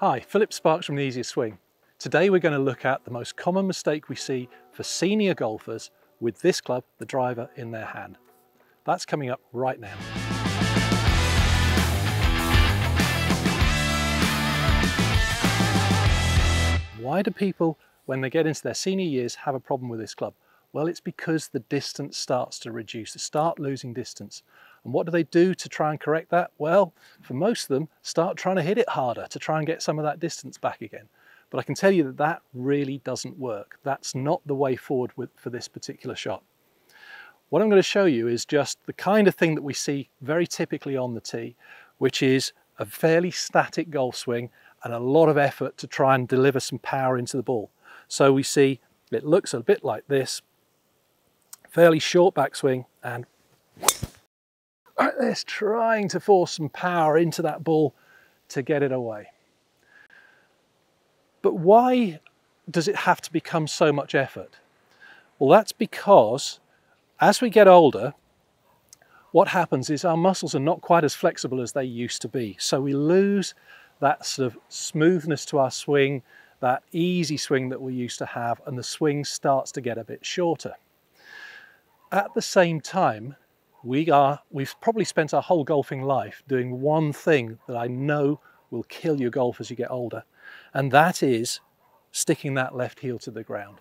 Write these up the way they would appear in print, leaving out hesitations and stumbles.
Hi, Philip Sparks from The Easiest Swing. Today we're going to look at the most common mistake we see for senior golfers with this club, the driver, in their hand. That's coming up right now. Why do people, when they get into their senior years, have a problem with this club? Well, it's because the distance starts to reduce, they start losing distance. And what do they do to try and correct that? Well, for most of them, start trying to hit it harder to try and get some of that distance back again. But I can tell you that that really doesn't work. That's not the way forward for this particular shot. What I'm going to show you is just the kind of thing that we see very typically on the tee, which is a fairly static golf swing and a lot of effort to try and deliver some power into the ball. So we see it looks a bit like this, fairly short backswing, and like this, trying to force some power into that ball to get it away. But why does it have to become so much effort? Well, that's because as we get older, what happens is our muscles are not quite as flexible as they used to be. So we lose that sort of smoothness to our swing, that easy swing that we used to have, and the swing starts to get a bit shorter. At the same time, we've probably spent our whole golfing life doing one thing that I know will kill your golf as you get older, and that is sticking that left heel to the ground.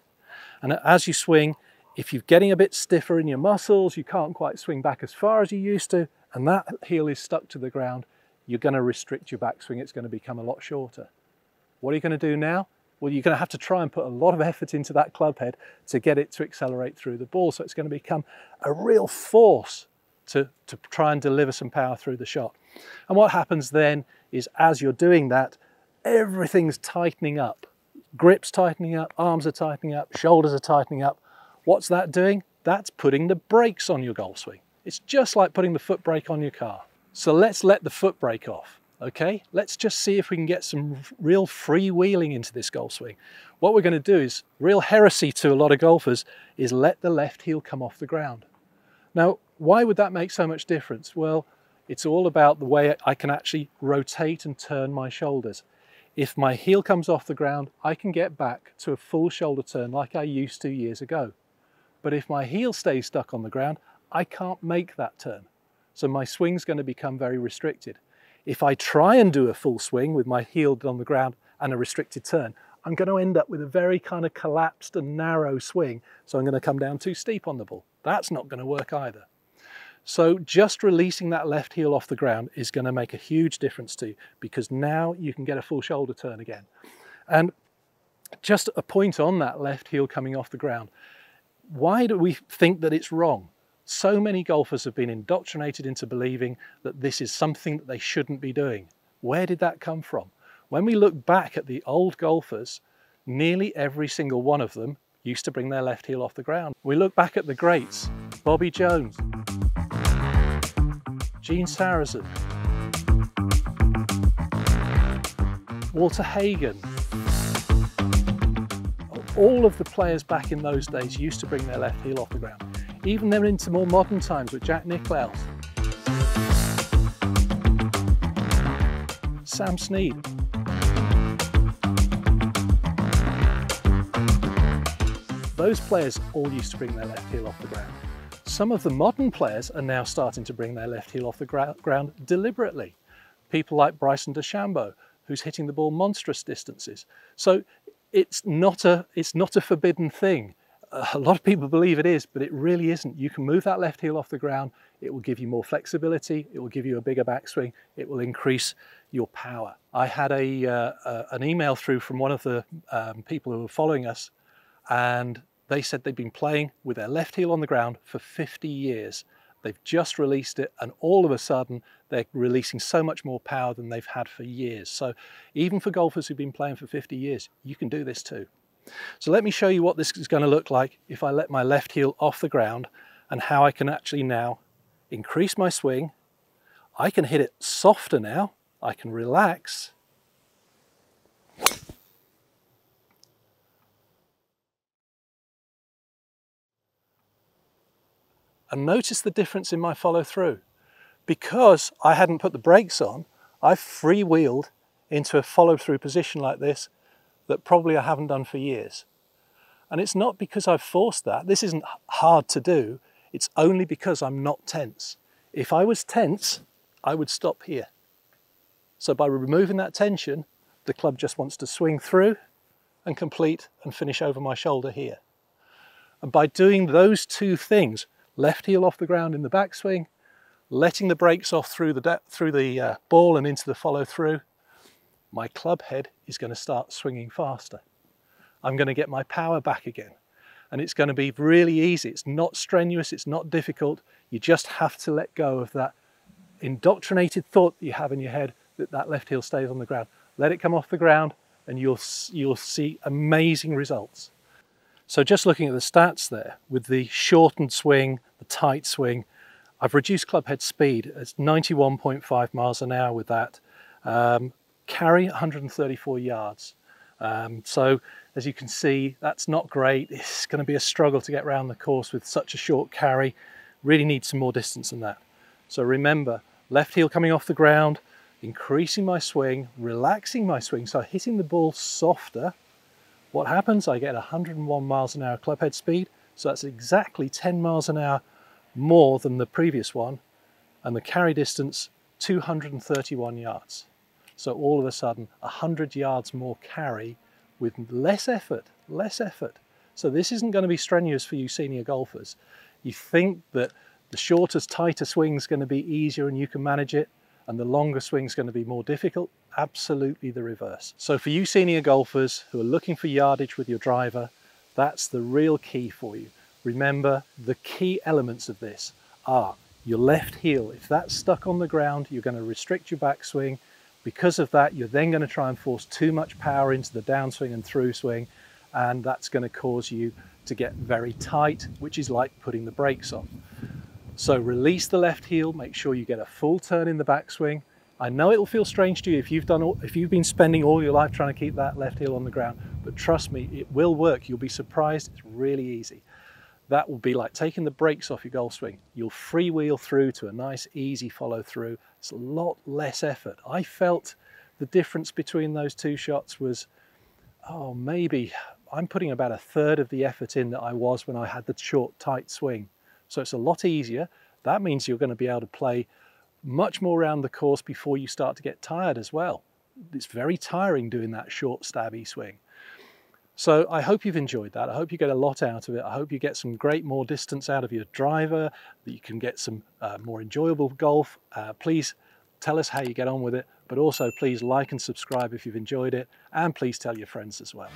And as you swing, if you're getting a bit stiffer in your muscles, you can't quite swing back as far as you used to, and that heel is stuck to the ground, you're going to restrict your backswing. It's going to become a lot shorter. What are you going to do now? Well, you're going to have to try and put a lot of effort into that club head to get it to accelerate through the ball. So it's going to become a real force to try and deliver some power through the shot. And what happens then is, as you're doing that, everything's tightening up. Grip's tightening up, arms are tightening up, shoulders are tightening up. What's that doing? That's putting the brakes on your golf swing. It's just like putting the foot brake on your car. So let's let the foot brake off. Okay, let's just see if we can get some real freewheeling into this golf swing. What we're going to do is, real heresy to a lot of golfers, is let the left heel come off the ground. Now, why would that make so much difference? Well, it's all about the way I can actually rotate and turn my shoulders. If my heel comes off the ground, I can get back to a full shoulder turn like I used to years ago. But if my heel stays stuck on the ground, I can't make that turn. So my swing's going to become very restricted. If I try and do a full swing with my heel on the ground and a restricted turn, I'm going to end up with a very kind of collapsed and narrow swing, so I'm going to come down too steep on the ball. That's not going to work either. So just releasing that left heel off the ground is going to make a huge difference to you, because now you can get a full shoulder turn again. And just a point on that left heel coming off the ground. Why do we think that it's wrong? So many golfers have been indoctrinated into believing that this is something that they shouldn't be doing. Where did that come from? When we look back at the old golfers, nearly every single one of them used to bring their left heel off the ground. We look back at the greats, Bobby Jones, Gene Sarazen, Walter Hagen. All of the players back in those days used to bring their left heel off the ground. Even then into more modern times with Jack Nicklaus, Sam Snead. Those players all used to bring their left heel off the ground. Some of the modern players are now starting to bring their left heel off the ground deliberately. People like Bryson DeChambeau, who's hitting the ball monstrous distances. So it's not a forbidden thing. A lot of people believe it is, but it really isn't. You can move that left heel off the ground. It will give you more flexibility. It will give you a bigger backswing. It will increase your power. I had an email through from one of the people who were following us, and they said they'd been playing with their left heel on the ground for 50 years. They've just released it, and all of a sudden they're releasing so much more power than they've had for years. So even for golfers who've been playing for 50 years, you can do this too. So let me show you what this is going to look like if I let my left heel off the ground, and how I can actually now increase my swing. I can hit it softer now. I can relax. And notice the difference in my follow through. Because I hadn't put the brakes on, I've freewheeled into a follow-through position like this that probably I haven't done for years. And it's not because I've forced that. This isn't hard to do. It's only because I'm not tense. If I was tense, I would stop here. So by removing that tension, the club just wants to swing through and complete and finish over my shoulder here. And by doing those two things, left heel off the ground in the backswing, letting the brakes off through the ball and into the follow through, my club head is going to start swinging faster. I'm going to get my power back again. And it's going to be really easy. It's not strenuous, it's not difficult. You just have to let go of that indoctrinated thought that you have in your head that that left heel stays on the ground. Let it come off the ground and you'll see amazing results. So just looking at the stats there, with the shortened swing, the tight swing, I've reduced club head speed. It's 91.5 miles an hour with that. Carry 134 yards. So as you can see, that's not great. It's going to be a struggle to get around the course with such a short carry. Really need some more distance than that. So remember, left heel coming off the ground, increasing my swing, relaxing my swing, so hitting the ball softer. What happens? I get 101 miles an hour club head speed. So that's exactly 10 miles an hour more than the previous one. And the carry distance, 231 yards. So all of a sudden, 100 yards more carry with less effort. So this isn't going to be strenuous for you senior golfers. You think that the shorter, tighter swing is going to be easier and you can manage it, and the longer swing is going to be more difficult. Absolutely the reverse. So for you senior golfers who are looking for yardage with your driver, that's the real key for you. Remember, the key elements of this are your left heel. If that's stuck on the ground, you're going to restrict your backswing. Because of that, you're then going to try and force too much power into the downswing and through swing, and that's going to cause you to get very tight, which is like putting the brakes on. So release the left heel, make sure you get a full turn in the backswing. I know it'll feel strange to you if you've been spending all your life trying to keep that left heel on the ground, but trust me, it will work. You'll be surprised. It's really easy. That will be like taking the brakes off your golf swing. You'll freewheel through to a nice, easy follow through. It's a lot less effort. I felt the difference between those two shots was, oh, maybe I'm putting about 1/3 of the effort in that I was when I had the short, tight swing. So it's a lot easier. That means you're going to be able to play much more around the course before you start to get tired as well. It's very tiring doing that short, stabby swing. So I hope you've enjoyed that. I hope you get a lot out of it. I hope you get some more distance out of your driver, that you can get some more enjoyable golf. Please tell us how you get on with it, but also please like and subscribe if you've enjoyed it, and please tell your friends as well.